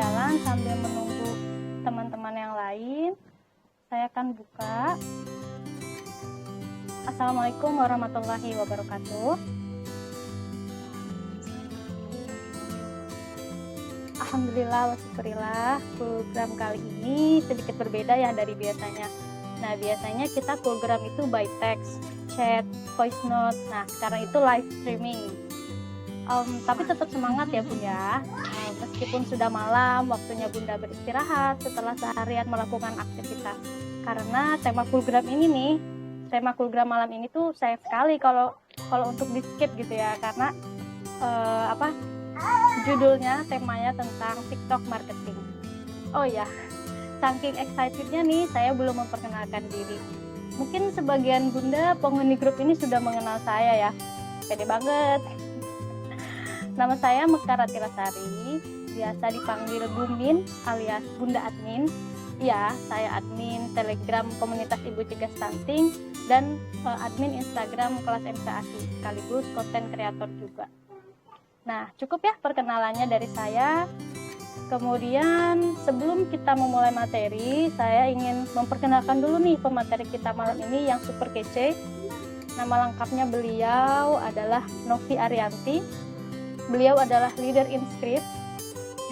berjalan sambil menunggu teman-teman yang lain, saya akan buka. Assalamualaikum warahmatullahi wabarakatuh. Alhamdulillah wasyukurillah, program kali ini sedikit berbeda ya dari biasanya. Nah, biasanya kita program itu by text, chat, voice note. Nah, sekarang itu live streaming. Tapi tetap semangat ya Bun ya. Meskipun sudah malam, waktunya Bunda beristirahat setelah seharian melakukan aktivitas. Karena tema program ini nih, tema program malam ini tuh sayang sekali kalau untuk di skip gitu ya, karena judulnya, temanya tentang TikTok marketing. Oh ya, saking excitednya nih, saya belum memperkenalkan diri. Mungkin sebagian Bunda penghuni grup ini sudah mengenal saya ya. Pede banget. Nama saya Mekar Atilasari, biasa dipanggil Bumin alias Bunda Admin. Ya, saya admin Telegram komunitas Ibu Cegah Stunting dan admin Instagram kelas MKASI, sekaligus konten kreator juga. Nah, cukup ya perkenalannya dari saya. Kemudian sebelum kita memulai materi, saya ingin memperkenalkan dulu nih pemateri kita malam ini yang super kece. Nama lengkapnya beliau adalah Novi Arianti. Beliau adalah leader in script,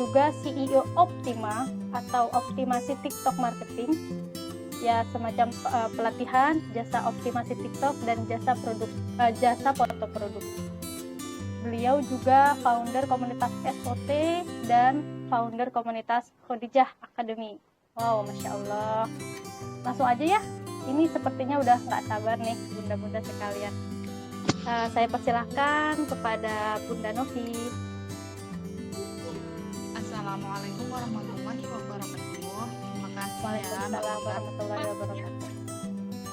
juga CEO Optima atau optimasi TikTok marketing. Ya, semacam pelatihan, jasa optimasi TikTok dan jasa foto produk. Beliau juga founder komunitas SOT dan founder komunitas Khadijah Academy. Wow, Masya Allah. Langsung aja ya, ini sepertinya udah nggak sabar nih bunda-bunda sekalian. Saya persilahkan kepada Bunda Novi. Assalamualaikum warahmatullahi wabarakatuh. Terima kasih ya Waalaikumsalam warahmatullahi wabarakatuh.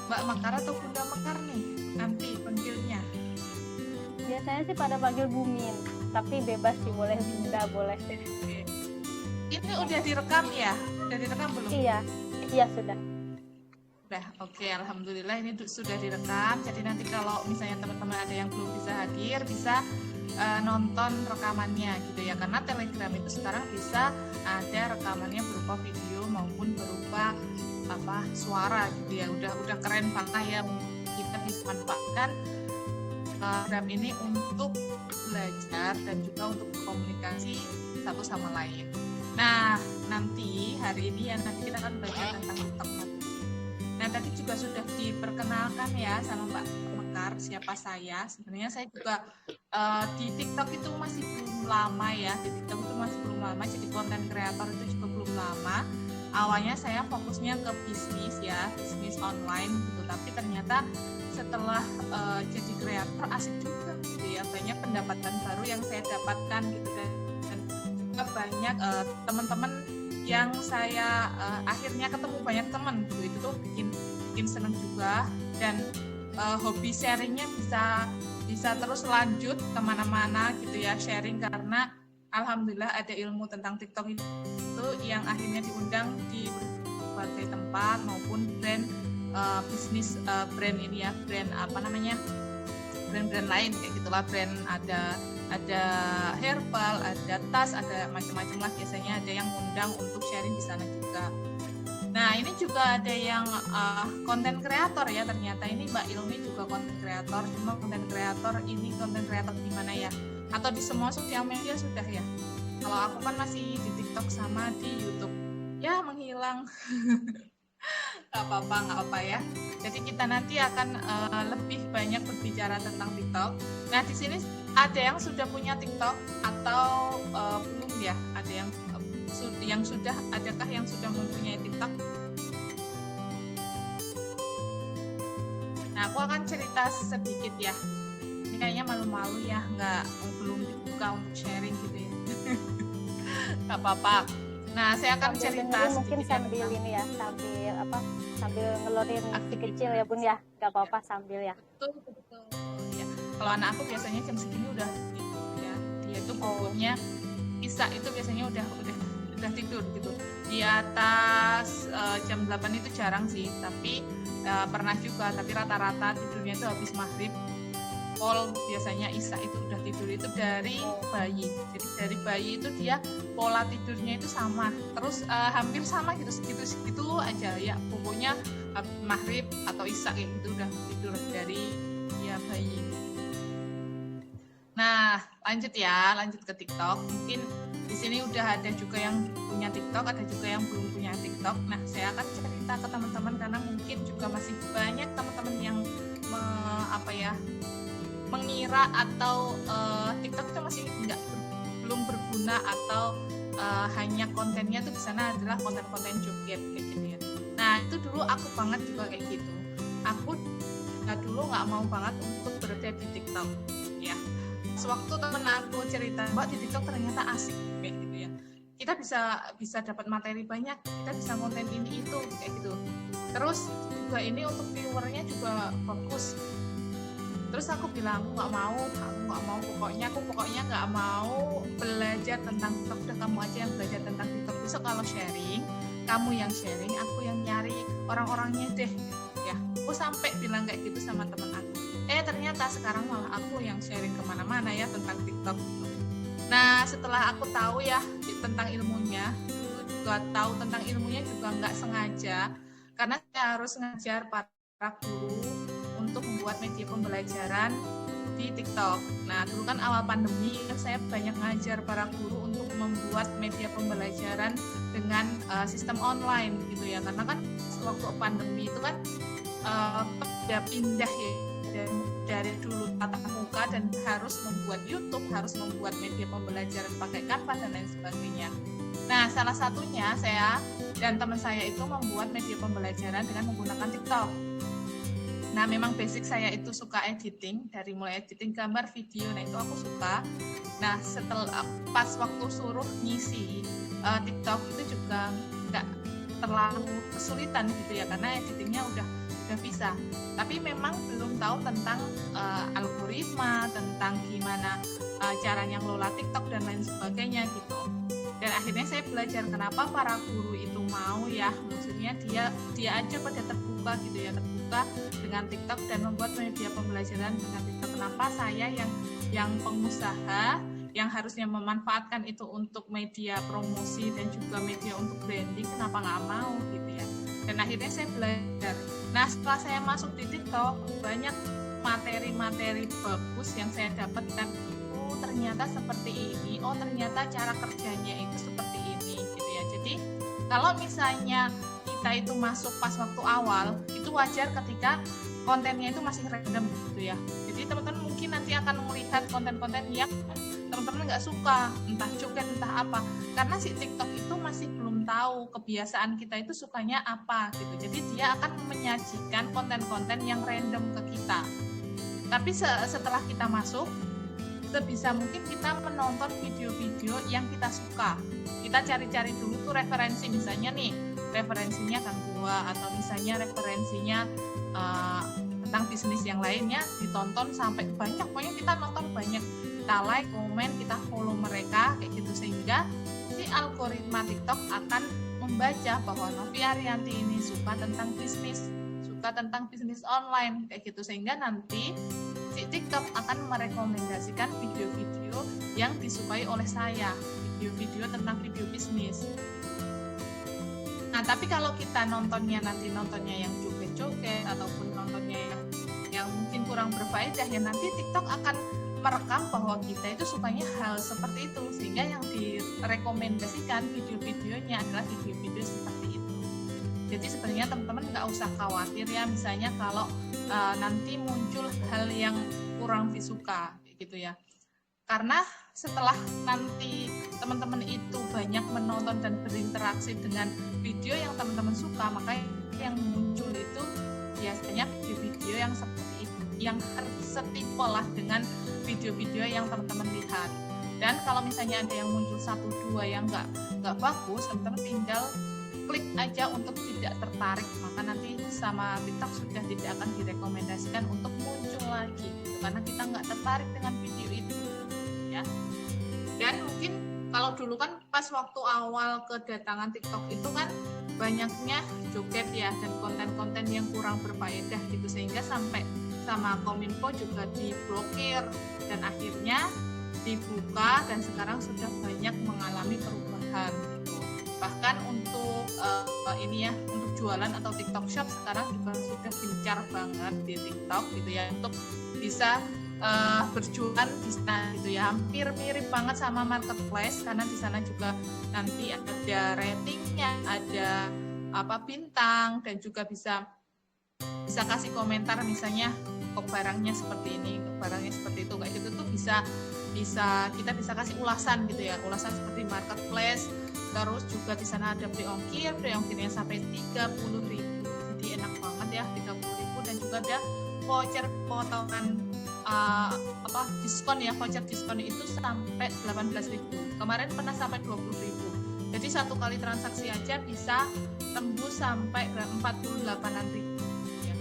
Mbak Mekar atau Bunda Mekar nih nanti panggilnya? Biasanya sih pada panggil Bumin, tapi bebas sih, boleh Bunda, boleh. Ini udah direkam ya? Udah direkam belum? Iya sudah. Udah, oke, alhamdulillah ini sudah direkam. Jadi nanti kalau misalnya teman-teman ada yang belum bisa hadir, bisa nonton rekamannya gitu ya. Karena Telegram itu sekarang bisa ada rekamannya berupa video maupun berupa suara gitu ya. Udah keren banget ya. Kita bisa manfaatkan program ini untuk belajar dan juga untuk komunikasi satu sama lain. Nah, nanti hari ini nanti kita akan belajar tentang TikTok. Nah, tadi juga sudah diperkenalkan ya sama Mbak Mekar siapa saya. Sebenarnya saya juga di TikTok itu masih belum lama ya. Di TikTok itu masih belum lama, jadi konten kreator itu juga belum lama. Awalnya saya fokusnya ke bisnis ya, bisnis online gitu. Tapi ternyata setelah jadi kreator asik juga gitu ya, banyak pendapatan baru yang saya dapatkan gitu, dan juga banyak teman-teman yang saya akhirnya ketemu banyak teman gitu, itu tuh bikin seneng juga, dan hobi sharingnya bisa terus lanjut kemana-mana gitu ya, sharing, karena alhamdulillah ada ilmu tentang TikTok itu yang akhirnya diundang di berbagai tempat maupun brand bisnis brand ini ya, brand brand lain kayak gitulah, brand ada herbal, ada tas, ada macam-macam lah, biasanya ada yang undang untuk sharing di sana juga. Nah, ini juga ada yang konten kreator ya, ternyata ini Mbak Ilmi juga konten kreator. Cuma konten kreator ini konten kreator di mana ya? Atau di semua sosial media sudah ya? Kalau aku kan masih di TikTok sama di YouTube. Ya, menghilang. Gak apa-apa ya. Jadi kita nanti akan lebih banyak berbicara tentang TikTok. Nah, di sini ada yang sudah punya TikTok atau belum ya? Ada yang sudah, adakah yang sudah mempunyai TikTok? Nah, aku akan cerita sedikit ya. Ini kayaknya malu-malu ya, belum dibuka untuk sharing gitu ya. Gak apa-apa. Nah, saya akan cerita mungkin sambil ini ya, sambil ngeluarin si kecil ya Bun ya, gak apa-apa sambil ya. Betul. Ya. Kalau anak aku biasanya jam segini udah tidur ya, dia itu pokoknya bisa itu biasanya udah tidur gitu. Di atas jam 8 itu jarang sih, tapi pernah juga, tapi rata-rata tidurnya itu habis maghrib. Biasanya Isya itu udah tidur itu dari bayi. Jadi dari bayi itu dia pola tidurnya itu sama, terus hampir sama gitu, segitu aja ya. Pokoknya maghrib atau isya kayak gitu udah tidur dari ya bayi. Nah, lanjut ke TikTok. Mungkin di sini udah ada juga yang punya TikTok, ada juga yang belum punya TikTok. Nah, saya akan cerita ke teman-teman karena mungkin juga masih banyak teman-teman yang mengira atau TikTok itu masih belum berguna atau hanya kontennya tuh di sana adalah konten-konten joget kayak gitu ya. Nah, itu dulu aku banget juga kayak gitu. Aku dulu nggak mau banget untuk berada di TikTok ya. Sewaktu temen aku cerita, Mbak di TikTok ternyata asik kayak gitu ya. Kita bisa dapat materi banyak, kita bisa konten ini itu kayak gitu. Terus juga ini untuk viewernya juga bagus. Terus aku bilang aku nggak mau, pokoknya nggak mau belajar tentang TikTok. Udah kamu aja yang belajar tentang TikTok. Besok kalau sharing, kamu yang sharing, aku yang nyari orang-orangnya deh. Ya, aku sampai bilang kayak gitu sama temen aku. Ternyata sekarang malah aku yang sharing kemana-mana ya tentang TikTok. Nah, setelah aku tahu ya tentang ilmunya, juga tahu tentang ilmunya juga nggak sengaja, karena saya harus ngajar para guru untuk membuat media pembelajaran di TikTok. Nah, dulu kan awal pandemi kan saya banyak ngajar para guru untuk membuat media pembelajaran dengan sistem online gitu ya, karena kan waktu pandemi itu kan pindah ya dari dulu tatap muka dan harus membuat YouTube, harus membuat media pembelajaran pakai Canva dan lain sebagainya. Nah, salah satunya saya dan teman saya itu membuat media pembelajaran dengan menggunakan TikTok. Nah, memang basic saya itu suka editing, dari mulai editing gambar, video, nah itu aku suka. Nah, setelah pas waktu suruh ngisi TikTok itu juga nggak terlalu kesulitan gitu ya, karena editingnya udah bisa. Tapi memang belum tahu tentang algoritma, tentang gimana caranya ngelola TikTok dan lain sebagainya gitu. Dan akhirnya saya belajar kenapa para guru itu mau ya, maksudnya dia aja pada terbuka gitu ya, terbuka dengan TikTok dan membuat media pembelajaran dengan TikTok. Kenapa saya yang pengusaha yang harusnya memanfaatkan itu untuk media promosi dan juga media untuk branding, kenapa nggak mau gitu ya. Dan akhirnya saya belajar. Nah, setelah saya masuk di TikTok, banyak materi-materi bagus yang saya dapatkan. Oh, ternyata seperti ini. Oh, ternyata cara kerjanya itu seperti ini gitu ya. Jadi, kalau misalnya kita itu masuk pas waktu awal, itu wajar ketika kontennya itu masih random gitu ya. Jadi, teman-teman mungkin nanti akan melihat konten-konten yang teman-teman nggak suka, entah joget, entah apa. Karena si TikTok itu masih belum tahu kebiasaan kita itu sukanya apa gitu. Jadi dia akan menyajikan konten-konten yang random ke kita. Tapi setelah kita masuk, sebisa mungkin kita menonton video-video yang kita suka. Kita cari-cari dulu tuh referensi, misalnya nih referensinya Kang Gua, atau misalnya referensinya tentang bisnis yang lainnya, ditonton sampai banyak. Pokoknya kita nonton banyak, kita like, komen, kita follow mereka kayak gitu, sehingga si algoritma TikTok akan membaca bahwa Novi Arianti ini suka tentang bisnis online kayak gitu, sehingga nanti si TikTok akan merekomendasikan video-video yang disukai oleh saya, video-video tentang video bisnis. Nah, tapi kalau kita nontonnya yang joget-joget ataupun nontonnya yang mungkin kurang berfaedah, ya nanti TikTok akan merekam bahwa kita itu sukanya hal seperti itu, sehingga yang direkomendasikan video-videonya adalah video-video seperti itu. Jadi sebenarnya teman-teman nggak usah khawatir ya, misalnya kalau nanti muncul hal yang kurang disuka gitu ya, karena setelah nanti teman-teman itu banyak menonton dan berinteraksi dengan video yang teman-teman suka, maka yang muncul itu biasanya video-video yang seperti itu, yang setipe lah dengan video-video yang teman-teman lihat. Dan kalau misalnya ada yang muncul 1-2 yang nggak bagus, teman-teman tinggal klik aja untuk tidak tertarik, maka nanti sama TikTok sudah tidak akan direkomendasikan untuk muncul lagi gitu, karena kita nggak tertarik dengan video itu ya. Dan mungkin kalau dulu kan pas waktu awal kedatangan TikTok itu kan banyaknya joget ya, dan konten-konten yang kurang berfaedah gitu, sehingga sampai sama Kominfo juga diblokir dan akhirnya dibuka dan sekarang sudah banyak mengalami perubahan gitu. Bahkan untuk ini ya, untuk jualan atau TikTok Shop sekarang juga sudah gencar banget di TikTok gitu ya, untuk bisa berjualan di sana gitu ya. Hampir mirip banget sama marketplace karena di sana juga nanti ada ratingnya, ada bintang, dan juga bisa kasih komentar misalnya kok barangnya seperti ini, kok barangnya seperti itu, kayak gitu tuh kita bisa kasih ulasan gitu ya, ulasan seperti marketplace. Terus juga di sana ada free ongkirnya sampai 30.000, jadi enak banget ya, 30.000. Dan juga ada voucher potongan diskon ya, voucher diskon itu sampai 18.000. Kemarin pernah sampai 20.000. Jadi satu kali transaksi aja bisa tembus sampai 48.000 ya.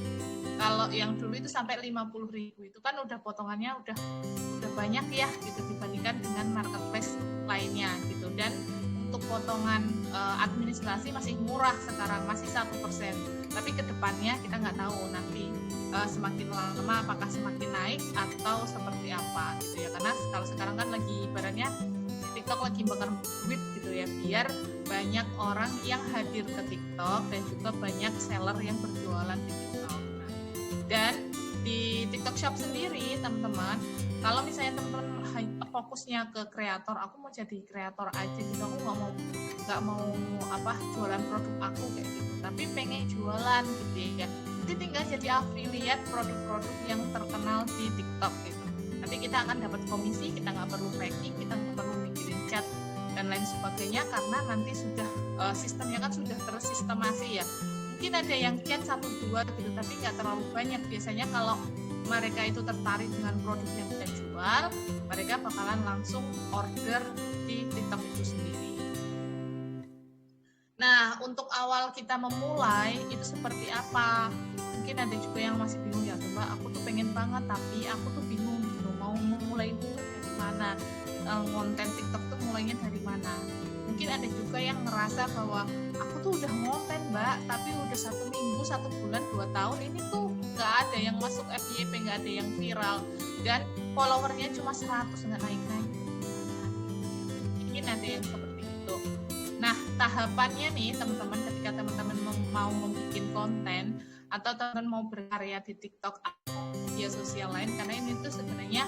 Kalau yang dulu itu sampai 50.000, itu kan udah potongannya udah banyak ya gitu dibandingkan dengan marketplace lainnya gitu. Dan untuk potongan administrasi masih murah sekarang, masih 1%. Tapi kedepannya kita nggak tahu nanti semakin lama apakah semakin naik atau seperti apa gitu ya. Karena kalau sekarang kan lagi ibaratnya TikTok lagi bakar duit gitu ya, biar banyak orang yang hadir ke TikTok dan juga banyak seller yang berjualan di TikTok. Dan di TikTok Shop sendiri teman-teman, kalau misalnya teman-teman fokusnya ke kreator, aku mau jadi kreator aja gitu, aku nggak mau jualan produk aku kayak gitu, tapi pengen jualan gitu ya, nanti tinggal jadi affiliate produk-produk yang terkenal di TikTok gitu. Nanti kita akan dapat komisi, kita nggak perlu packing, kita nggak perlu mikirin chat dan lain sebagainya, karena nanti sudah sistemnya kan sudah tersistemasi ya. Mungkin ada yang chat 1-2 gitu, tapi nggak terlalu banyak. Biasanya kalau mereka itu tertarik dengan produk yang kita jual, mereka bakalan langsung order di TikTok itu sendiri. Nah, untuk awal kita memulai itu seperti apa? Mungkin ada juga yang masih bingung ya, Mbak, aku tuh pengen banget tapi aku tuh bingung gitu, mau memulai itu dari mana, konten TikTok tuh mulainya dari mana. Mungkin ada juga yang ngerasa bahwa aku tuh udah ngonten, Mbak, tapi udah 1 minggu, 1 bulan, 2 tahun ini tuh nggak ada yang masuk FYP, nggak ada yang viral, dan followernya cuma 100, nggak naik-naik. Mungkin ada yang seperti itu. Nah, tahapannya nih teman-teman, ketika teman-teman mau membuat konten atau teman-teman mau berkarya di TikTok atau media sosial lain, karena ini tuh sebenarnya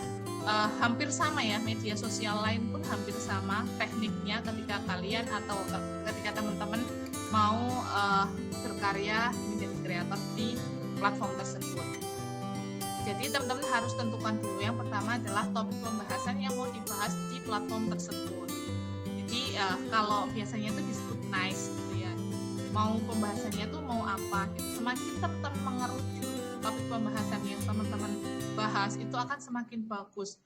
hampir sama ya, media sosial lain pun hampir sama tekniknya ketika kalian atau ketika teman-teman mau berkarya menjadi kreator di platform tersebut. Jadi teman-teman harus tentukan dulu, yang pertama adalah topik pembahasan yang mau dibahas di platform tersebut. Jadi kalau biasanya itu disebut nice gitu ya, mau pembahasannya tuh mau apa gitu. Semakin teman-teman mengerucut topik pembahasan yang teman-teman bahas, itu akan semakin bagus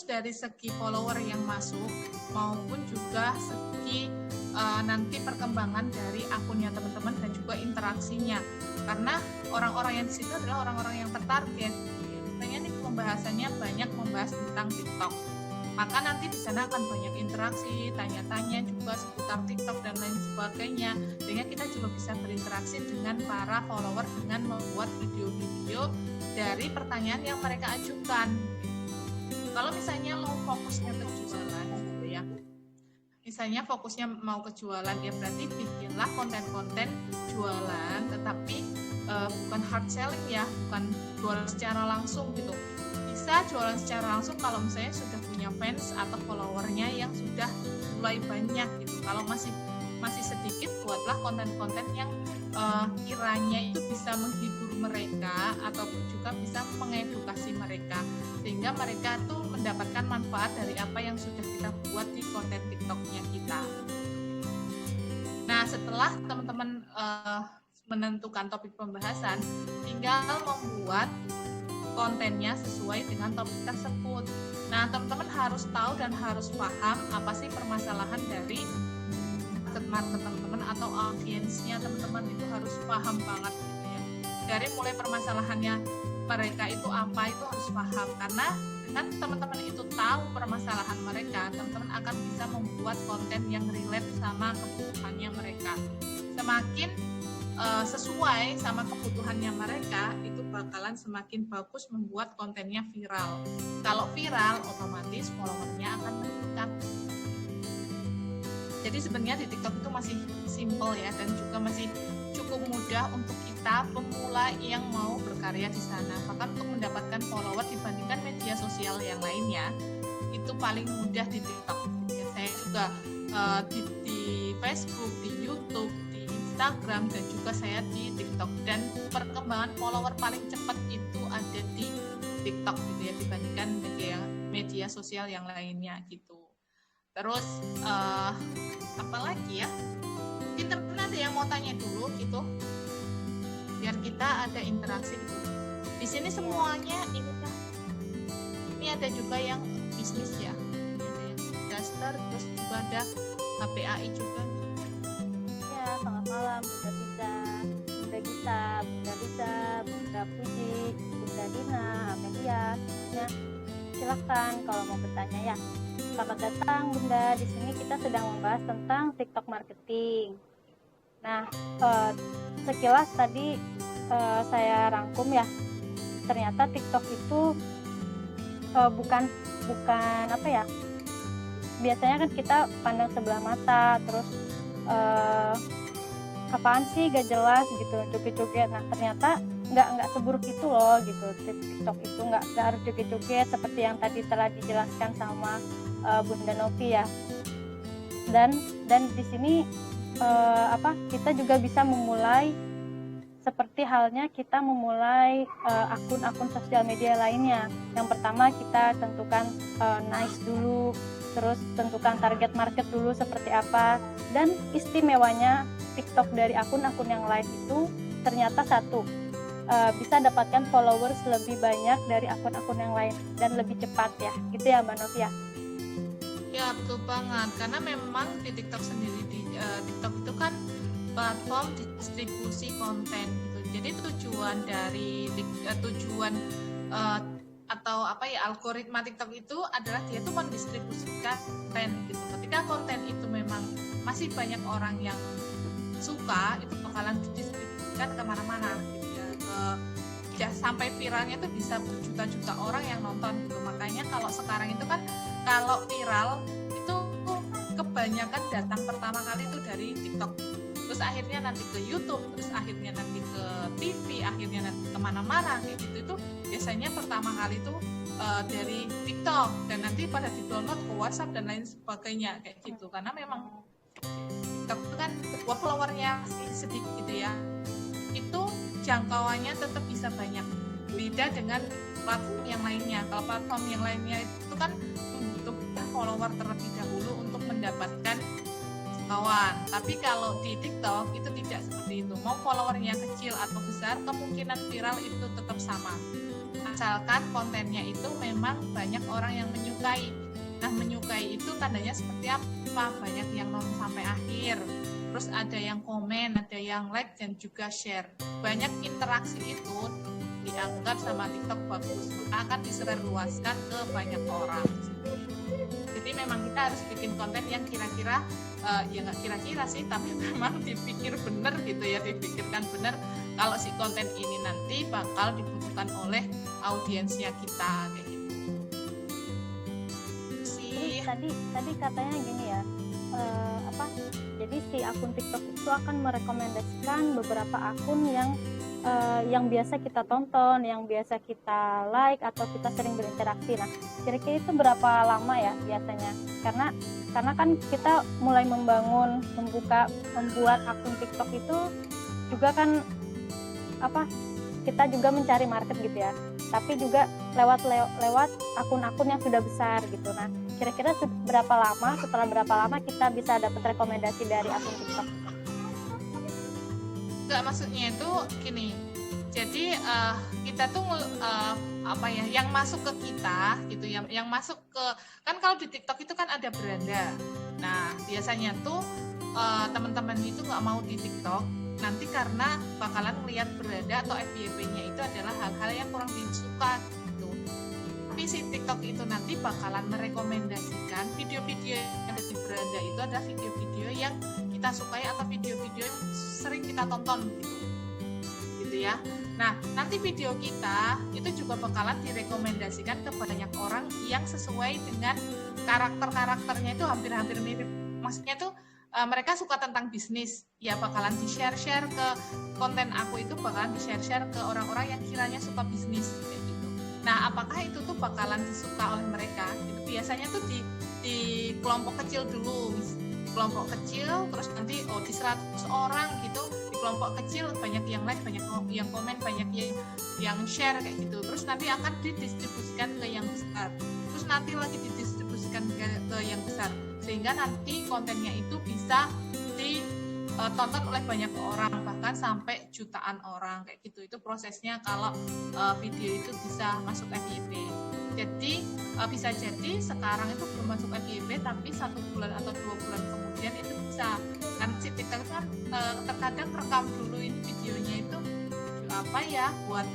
dari segi follower yang masuk maupun juga segi nanti perkembangan dari akunnya teman-teman dan juga interaksinya, karena orang-orang yang di situ adalah orang-orang yang tertarget. Misalnya nih pembahasannya banyak membahas tentang TikTok, maka nanti di sana akan banyak interaksi, tanya-tanya juga seputar TikTok dan lain sebagainya, sehingga kita juga bisa berinteraksi dengan para follower dengan membuat video-video dari pertanyaan yang mereka ajukan. Kalau misalnya mau fokusnya ke jualan gitu ya, misalnya fokusnya mau ke jualan, ya berarti bikinlah konten-konten jualan, tetapi bukan hard selling ya, bukan jualan secara langsung gitu. Bisa jualan secara langsung kalau misalnya sudah punya fans atau followernya yang sudah mulai banyak gitu. Kalau masih sedikit, buatlah konten-konten yang kiranya itu bisa menghibur mereka ataupun juga bisa mengedukasi mereka, sehingga mereka tuh mendapatkan manfaat dari apa yang sudah kita buat di konten TikToknya kita. Nah, setelah teman-teman menentukan topik pembahasan, tinggal membuat kontennya sesuai dengan topik tersebut. Nah, teman-teman harus tahu dan harus paham apa sih permasalahan dari market teman-teman atau audiensnya teman-teman, itu harus paham banget gitu ya. Dari mulai permasalahannya mereka itu apa, itu harus paham, karena dengan teman-teman itu tahu permasalahan mereka, teman-teman akan bisa membuat konten yang relate sama kebutuhannya mereka. Semakin sesuai sama kebutuhannya mereka, itu bakalan semakin bagus membuat kontennya viral. Kalau viral, otomatis followernya akan meningkat. Jadi sebenarnya di TikTok itu masih simple ya, dan juga masih cukup mudah untuk kita pemula yang mau berkarya di sana. Bahkan untuk mendapatkan follower dibandingkan media sosial yang lainnya, itu paling mudah di TikTok. Ya, saya juga di Facebook, di YouTube, di Instagram, dan juga saya di TikTok. Dan perkembangan follower paling cepat itu ada di TikTok gitu ya, dibandingkan media sosial yang lainnya gitu. Terus apa lagi ya? Mungkin teman ada yang mau tanya dulu gitu, biar kita ada interaksi gitu. Di sini semuanya ini ada juga yang bisnis ya, ini ada yang daster, terus juga ada HPAI juga. Ya, selamat malam Bunda Tita, Bunda Gita, Bunda Lisa, Bunda Puji, Bunda Dina, Amelia. Ya, silakan kalau mau bertanya ya. Selamat datang Bunda. Di sini kita sedang membahas tentang TikTok marketing. Nah, sekilas tadi saya rangkum ya. Ternyata TikTok itu bukan apa ya? Biasanya kan kita pandang sebelah mata, terus apaan sih gak jelas gitu, joget-joget. Nah, ternyata nggak seburuk itu loh gitu. TikTok itu nggak harus joget-joget seperti yang tadi telah dijelaskan sama Bunda Novi ya. Dan di sini kita juga bisa memulai seperti halnya kita memulai akun-akun sosial media lainnya. Yang pertama kita tentukan niche dulu, terus tentukan target market dulu seperti apa. Dan istimewanya TikTok dari akun-akun yang lain itu ternyata satu, bisa dapatkan followers lebih banyak dari akun-akun yang lain dan lebih cepat ya, gitu ya Mbak Novia. Ya betul banget, karena memang di TikTok sendiri, TikTok itu kan platform distribusi konten gitu. Jadi tujuan dari atau apa ya, algoritma TikTok itu adalah dia tuh mendistribusikan konten gitu. Ketika konten itu memang masih banyak orang yang suka, itu bakalan didistribusikan kemana-mana gitu ya, sampai viralnya itu bisa berjuta-juta orang yang nonton gitu. Makanya kalau sekarang itu kan, kalau viral itu kebanyakan datang pertama kali itu dari TikTok, terus akhirnya nanti ke YouTube, terus akhirnya nanti ke TV, akhirnya nanti kemana-mana kayak gitu. Itu biasanya pertama kali itu dari TikTok, dan nanti pada di-download ke WhatsApp dan lain sebagainya kayak gitu. Karena memang TikTok itu kan followernya sedikit gitu ya, itu jangkauannya tetap bisa banyak, beda dengan platform yang lainnya. Kalau platform yang lainnya itu kan membutuhkan follower terlebih dahulu untuk mendapatkan kawan. Tapi kalau di TikTok itu tidak seperti itu. Mau followernya kecil atau besar, kemungkinan viral itu tetap sama. Asalkan kontennya itu memang banyak orang yang menyukai. Nah, menyukai itu tandanya seperti apa? Banyak yang nonton sampai akhir. Terus ada yang komen, ada yang like, dan juga share. Banyak interaksi itu dianggap sama TikTok bagus, akan disebarluaskan ke banyak orang. Jadi memang kita harus bikin konten yang kira-kira, ya nggak kira-kira sih, tapi memang dipikir benar gitu ya, dipikirkan benar kalau si konten ini nanti bakal dibutuhkan oleh audiensnya kita kayak gitu. Tadi katanya gini ya, jadi si akun TikTok itu akan merekomendasikan beberapa akun yang biasa kita tonton, yang biasa kita like atau kita sering berinteraksi. Nah, kira-kira itu berapa lama ya biasanya? Karena kan kita mulai membuat akun TikTok itu juga kan kita juga mencari market gitu ya. Tapi juga lewat akun-akun yang sudah besar gitu. Nah, kira-kira setelah berapa lama kita bisa dapat rekomendasi dari akun TikTok? Enggak, maksudnya itu gini. Jadi kita tuh yang masuk ke kita gitu, yang masuk ke, kan kalau di TikTok itu kan ada beranda. Nah, biasanya tuh teman-teman itu nggak mau di TikTok nanti karena bakalan melihat beranda atau FYP-nya itu adalah hal-hal yang kurang disuka gitu. Tapi si TikTok itu nanti bakalan merekomendasikan video-video yang ada di beranda itu adalah video-video yang kita sukai atau video-video yang sering kita tonton gitu ya. Nah, nanti video kita itu juga bakalan direkomendasikan ke banyak orang yang sesuai dengan karakternya itu hampir-hampir mirip. Maksudnya tuh mereka suka tentang bisnis, ya bakalan di-share ke konten aku itu bakalan di-share ke orang-orang yang kiranya suka bisnis kayak gitu. Nah, apakah itu tuh bakalan disuka oleh mereka? Itu biasanya tuh di kelompok kecil dulu, kelompok kecil, terus nanti di 100 orang gitu, di kelompok kecil banyak yang like, banyak yang komen, banyak yang share kayak gitu. Terus nanti akan didistribusikan ke yang besar, terus nanti lagi didistribusikan ke yang besar, sehingga nanti kontennya itu bisa ditonton oleh banyak orang, bahkan sampai jutaan orang kayak gitu. Itu prosesnya kalau video itu bisa masuk FYP. Jadi bisa jadi sekarang itu belum masuk FYP, tapi 1 bulan atau 2 bulan kemudian itu bisa. Kan si TikTok kan terkadang rekam dulu ini videonya itu apa ya, buat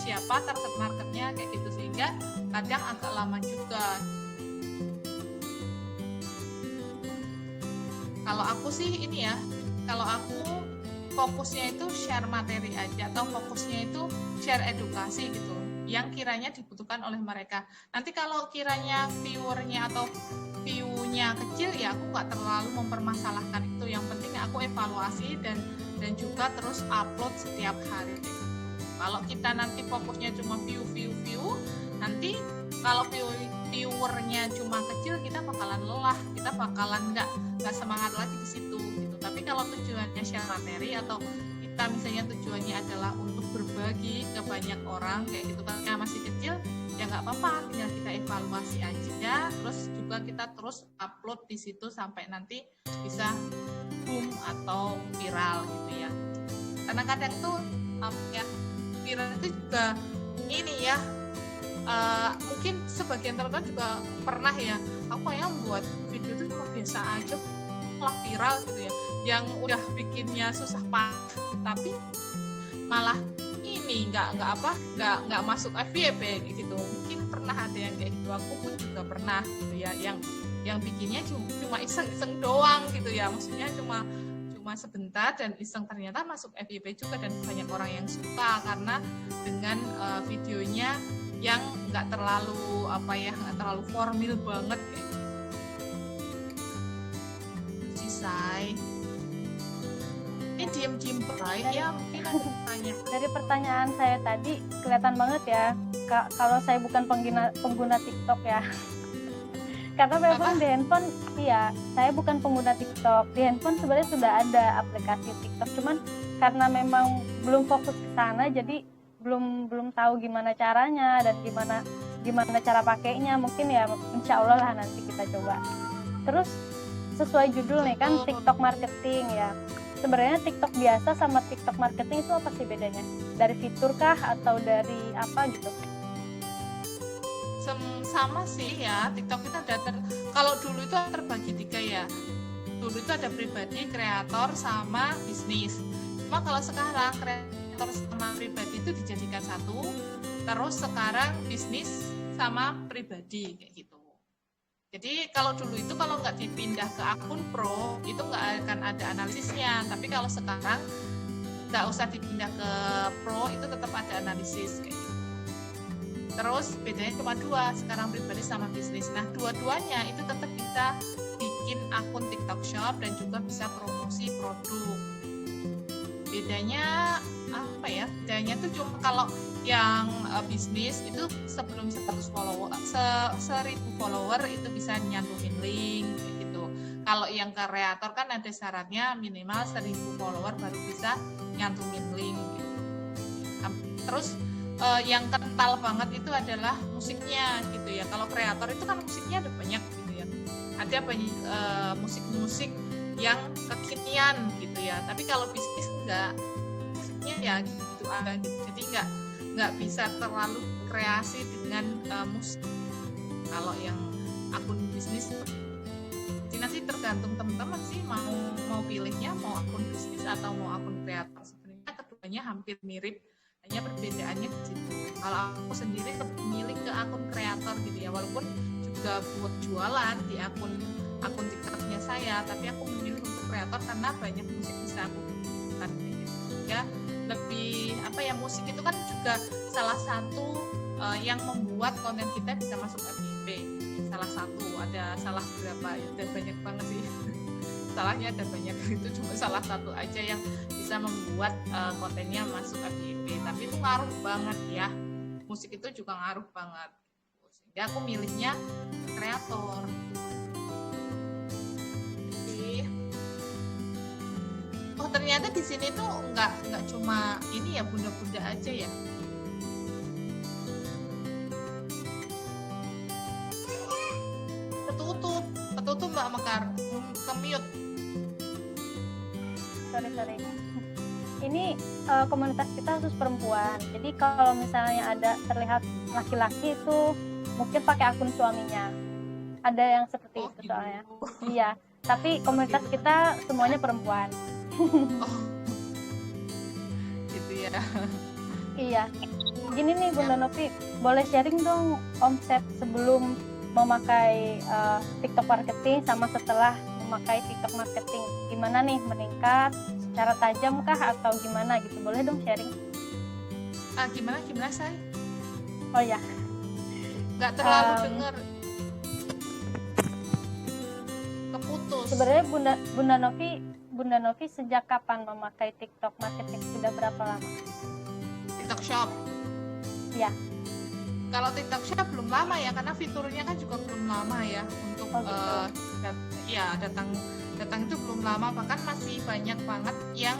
siapa, target marketnya kayak gitu, sehingga kadang agak lama juga. Kalau aku sih ini ya, kalau aku fokusnya itu share materi aja, atau fokusnya itu share edukasi gitu, yang kiranya dibutuhkan oleh mereka. Nanti kalau kiranya viewernya atau view-nya kecil, ya aku nggak terlalu mempermasalahkan itu. Yang penting aku evaluasi dan juga terus upload setiap hari. Kalau kita nanti fokusnya cuma view, nanti kalau viewernya cuma kecil, kita bakalan lelah, kita bakalan nggak semangat lagi di situ gitu. Tapi kalau tujuannya share materi, atau kita misalnya tujuannya adalah untuk berbagi ke banyak orang kayak gitu, karena masih kecil, ya nggak apa-apa, tinggal kita evaluasi aja, terus juga kita terus upload di situ sampai nanti bisa boom atau viral gitu ya. Karena kadang tuh ya, viral itu juga ini ya, mungkin sebagian teman-teman juga pernah ya, aku yang buat video itu cuma biasa aja malah viral gitu ya, yang udah bikinnya susah payah tapi malah ini nggak masuk FYP gitu. Mungkin pernah ada yang kayak gitu, aku pun juga pernah gitu ya, yang bikinnya cuma iseng-iseng doang gitu ya, maksudnya cuma sebentar dan iseng, ternyata masuk FYP juga dan banyak orang yang suka karena dengan videonya yang nggak terlalu nggak terlalu formal banget kayak gitu. Sisai ini diem berai ya, mungkin ada tanya. Dari pertanyaan saya tadi kelihatan banget ya kalau saya bukan pengguna TikTok ya. Karena memang di handphone, iya, saya bukan pengguna TikTok. Di handphone sebenarnya sudah ada aplikasi TikTok, cuman karena memang belum fokus ke sana, jadi belum tahu gimana caranya dan gimana cara pakainya. Mungkin ya insya Allah lah nanti kita coba. Terus sesuai judul nih kan, TikTok marketing ya. Sebenarnya TikTok biasa sama TikTok marketing itu apa sih bedanya? Dari fitur kah atau dari apa gitu? Sama sih ya, TikTok itu ada kalau dulu itu terbagi 3 ya. Dulu itu ada pribadi, kreator, sama bisnis. Cuma kalau sekarang kreator sama pribadi itu dijadikan satu, terus sekarang bisnis sama pribadi kayak gitu. Jadi kalau dulu itu kalau nggak dipindah ke akun pro, itu nggak akan ada analisisnya. Tapi kalau sekarang nggak usah dipindah ke pro, itu tetap ada analisis kayak gitu. Terus bedanya cuma 2, sekarang pribadi sama bisnis. Nah, dua-duanya itu tetap bisa bikin akun TikTok Shop dan juga bisa promosi produk. Bedanya apa ya? Bedanya tuh cuma kalau yang bisnis itu sebelum 100 follower, 1000 follower itu bisa nyantumin link gitu. Kalau yang kreator kan ada syaratnya minimal 1000 follower baru bisa nyantumin link gitu. Terus yang kental banget itu adalah musiknya gitu ya. Kalau kreator itu kan musiknya ada banyak gitu ya. Ada banyak musik-musik yang kekinian gitu ya. Tapi kalau bisnis enggak, musiknya ya gitu ada gitu. Jadi nggak bisa terlalu kreasi dengan musik. Kalau yang akun bisnis, jadi nanti tergantung teman-teman sih mau pilihnya mau akun bisnis atau mau akun kreator. Sebenarnya keduanya hampir mirip, hanya perbedaannya di situ. Kalau aku sendiri lebih milih ke akun kreator gitu ya, walaupun juga buat jualan di akun TikToknya saya, tapi aku memilih untuk kreator karena banyak musik bisa aku gunakan gitu ya. lebih apa ya, musik itu kan juga salah satu yang membuat konten kita bisa masuk FYP. Salah satu, ada salah berapa ya, dan banyak banget sih. Salahnya ada banyak, itu cuma salah satu aja yang bisa membuat kontennya masuk FYP. Tapi itu ngaruh banget ya, musik itu juga ngaruh banget, sehingga aku milihnya kreator. Jadi, oh ternyata di sini tuh nggak cuma ini ya, bunda-bunda aja ya. Ketutup Mbak Mekar, ke-mute. Sorry. Ini komunitas kita khusus perempuan. Jadi kalau misalnya ada terlihat laki-laki itu mungkin pakai akun suaminya. Ada yang seperti itu Gitu. soalnya. Iya. Tapi komunitas kita semuanya perempuan. Oh, gitu ya. Iya. Gini nih Bunda Novi, boleh sharing dong omset sebelum memakai TikTok marketing sama setelah memakai TikTok marketing. Gimana nih, meningkat secara tajam kah atau gimana gitu? Boleh dong sharing? Gimana say? Oh ya, Nggak terlalu denger. Keputus. sebenarnya Bunda Novi sejak kapan memakai TikTok marketing? Sudah berapa lama? TikTok Shop. Ya. Kalau TikTok Shop belum lama ya, karena fiturnya kan juga belum lama ya untuk datang itu belum lama, bahkan masih banyak banget yang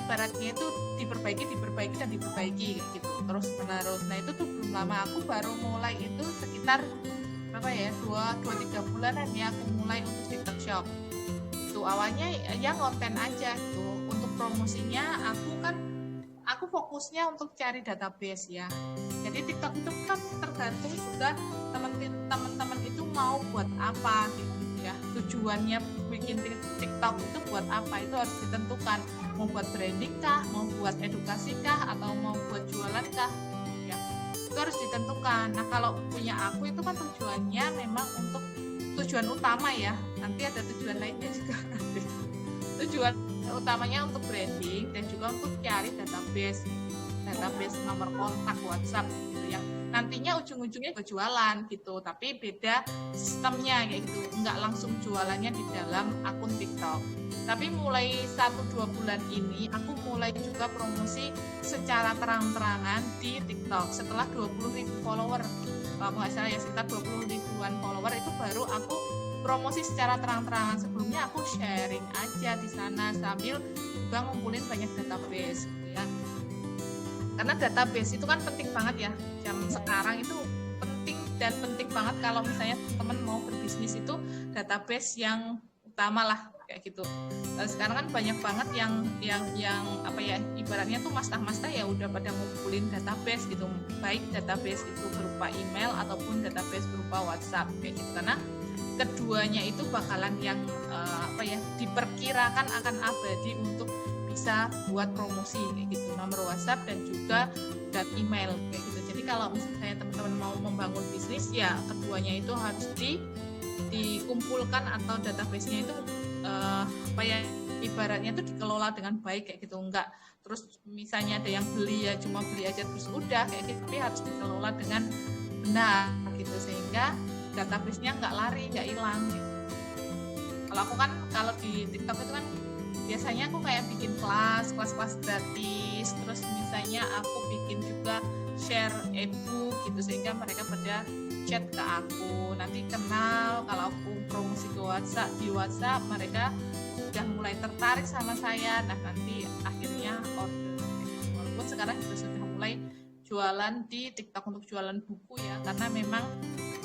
ibaratnya itu diperbaiki gitu terus menerus. Nah itu tuh belum lama, aku baru mulai itu sekitar berapa ya, 2-3 bulanan ya aku mulai untuk TikTok Shop. Itu awalnya ya konten aja gitu, untuk promosinya aku fokusnya untuk cari database ya. Jadi TikTok itu kan tergantung juga teman-teman itu mau buat apa gitu ya. Tujuannya bikin TikTok itu buat apa, itu harus ditentukan. Mau buat branding kah, mau buat edukasi kah, atau mau buat jualan kah ya. Itu harus ditentukan. Nah kalau punya aku itu kan tujuannya memang untuk tujuan utama ya. Nanti ada tujuan lainnya juga. Tujuan utamanya untuk branding dan juga untuk cari database nomor kontak WhatsApp gitu yang nantinya ujung-ujungnya jualan gitu, tapi beda sistemnya kayak gitu, nggak langsung jualannya di dalam akun TikTok. Tapi mulai 1-2 bulan ini aku mulai juga promosi secara terang-terangan di TikTok setelah 20.000 follower, kalau nggak salah ya sekitar 20 ribuan follower, itu baru aku promosi secara terang-terangan. Sebelumnya aku sharing aja di sana sambil juga ngumpulin banyak database gitu ya. Karena database itu kan penting banget ya. Sekarang itu penting banget kalau misalnya teman mau berbisnis, itu database yang utama lah kayak gitu. Sekarang kan banyak banget yang apa ya, ibaratnya tuh mastah-mastah ya udah pada ngumpulin database gitu. Baik database itu berupa email ataupun database berupa WhatsApp kayak gitu. Karena keduanya itu bakalan yang diperkirakan akan abadi untuk bisa buat promosi kayak gitu, nomor WhatsApp dan juga email kayak gitu. Jadi kalau misalnya teman-teman mau membangun bisnis ya keduanya itu harus dikumpulkan atau database-nya itu ibaratnya itu dikelola dengan baik kayak gitu. Enggak terus misalnya ada yang beli ya cuma beli aja terus udah kayak gitu, tapi harus dikelola dengan benar gitu sehingga database-nya nggak lari, nggak hilang gitu. Kalau aku kan kalau di TikTok itu kan biasanya aku kayak bikin kelas gratis, terus misalnya aku bikin juga share ebook gitu sehingga mereka pada chat ke aku, nanti kenal. Kalau aku promosi di WhatsApp mereka sudah mulai tertarik sama saya, nah nanti akhirnya order. Walaupun sekarang juga sudah mulai jualan di TikTok untuk jualan buku ya, karena memang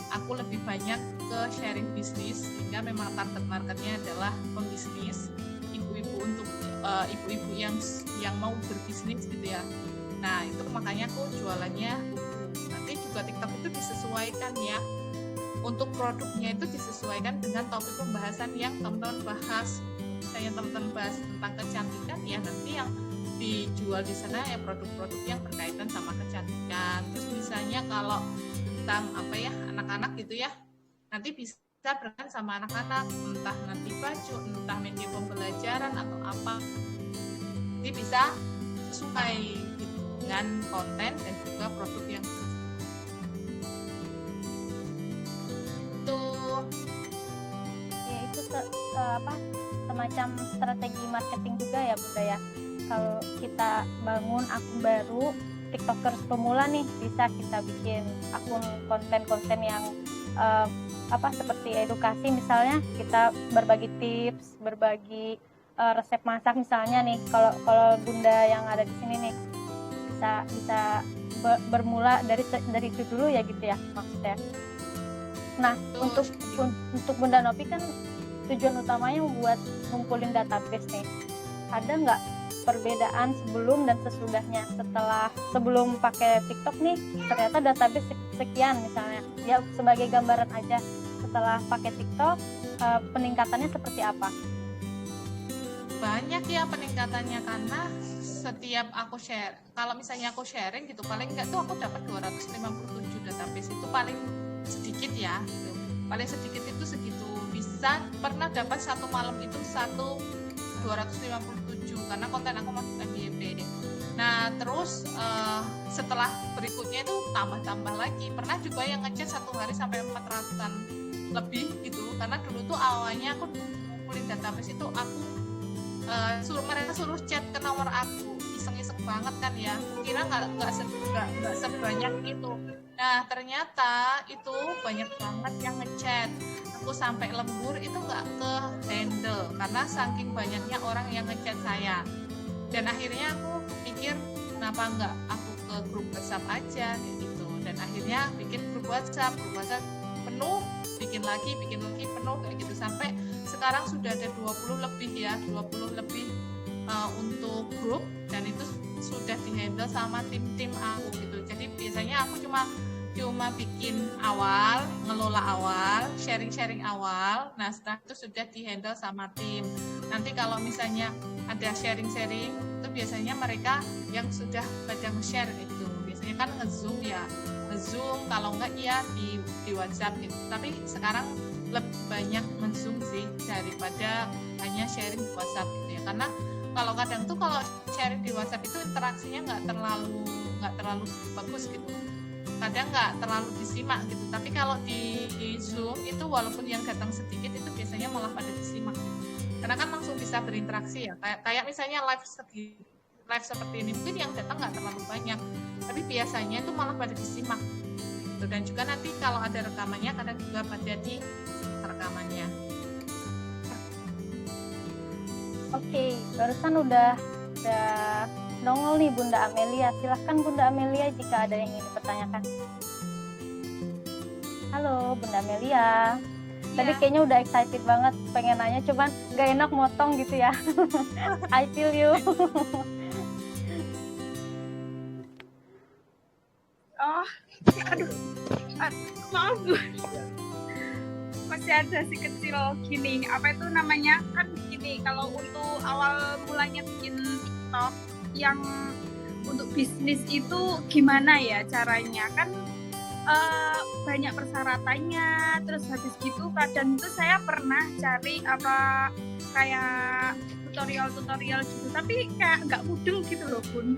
aku lebih banyak ke sharing bisnis, sehingga memang target marketnya adalah pembisnis, ibu-ibu untuk ibu-ibu yang mau berbisnis gitu ya. Nah itu makanya aku jualannya buku. Nanti juga TikTok itu disesuaikan ya, untuk produknya itu disesuaikan dengan topik pembahasan yang teman-teman bahas. Misalnya teman-teman bahas tentang kecantikan ya, nanti yang dijual di sana ya produk-produk yang berkaitan sama kecantikan. Terus misalnya kalau tentang anak-anak gitu ya, nanti bisa berkaitan sama anak-anak, entah nanti baju, entah media pembelajaran atau apa, jadi bisa sesuai gitu, dengan konten dan juga produk yang itu. Ya itu semacam strategi marketing juga ya Bunda ya. Kalau kita bangun akun baru TikTokers pemula nih, bisa kita bikin akun konten-konten yang seperti edukasi, misalnya kita berbagi tips, berbagi resep masak misalnya nih. Kalau Bunda yang ada di sini nih bisa bermula dari itu dulu ya gitu ya maksudnya. Nah, untuk Bunda Novi kan tujuan utamanya buat ngumpulin database nih. Ada nggak perbedaan sebelum dan sesudahnya? Sebelum pakai TikTok nih, ternyata database sekian misalnya. Ya sebagai gambaran aja, setelah pakai TikTok peningkatannya seperti apa? Banyak ya peningkatannya, karena setiap aku share, kalau misalnya aku sharing gitu, paling enggak tuh aku dapat 257 database, itu paling sedikit ya gitu. Paling sedikit itu segitu, bisa pernah dapat satu malam itu 257 karena konten aku masuk MYP. Nah terus setelah berikutnya itu tambah lagi, pernah juga yang ngechat satu hari sampai 400-an lebih gitu, karena dulu tuh awalnya aku ngumpulin database itu aku mereka suruh chat ke nomor aku, iseng-iseng banget kan ya, kira nggak sebanyak itu. Nah ternyata itu banyak banget yang ngechat, aku sampai lembur itu nggak ke handle karena saking banyaknya orang yang ngechat saya. Dan akhirnya aku pikir kenapa nggak aku ke grup WhatsApp aja kayak gitu, dan akhirnya bikin grup WhatsApp penuh, bikin lagi penuh kayak gitu, sampai sekarang sudah ada 20 lebih untuk grup, dan itu sudah dihandle sama tim aku gitu. Jadi biasanya aku cuma bikin awal, ngelola awal, sharing awal. Nah setelah itu sudah dihandle sama tim. Nanti kalau misalnya ada sharing itu biasanya mereka yang sudah pada nge-share itu. Biasanya kan nge-zoom, kalau enggak ya di WhatsApp gitu. Tapi sekarang lebih banyak men-zoom sih daripada hanya sharing di WhatsApp gitu ya. Karena kalau kadang tuh kalau sharing di WhatsApp itu interaksinya nggak terlalu bagus gitu. Kadang nggak terlalu disimak gitu. Tapi kalau di Zoom itu walaupun yang datang sedikit itu biasanya malah pada disimak gitu. Karena kan langsung bisa berinteraksi ya. Kayak misalnya live seperti ini, mungkin yang datang nggak terlalu banyak, tapi biasanya itu malah pada disimak gitu. Dan juga nanti kalau ada rekamannya, kadang juga pada di rekamannya. Oke, barusan udah nongol nih Bunda Amelia. Silahkan Bunda Amelia jika ada yang ingin dipertanyakan. Halo Bunda Amelia. Tadi kayaknya udah excited banget pengen nanya, cuman gak enak motong gitu ya. I feel you. Oh, aduh, maaf Bu. Masih ada si kecil gini, apa itu namanya, kan gini, kalau untuk awal mulanya bikin TikTok yang untuk bisnis itu gimana ya caranya, kan banyak persyaratannya, terus habis gitu kadang itu saya pernah cari kayak tutorial gitu, tapi kayak nggak mudeng gitu loh Bun.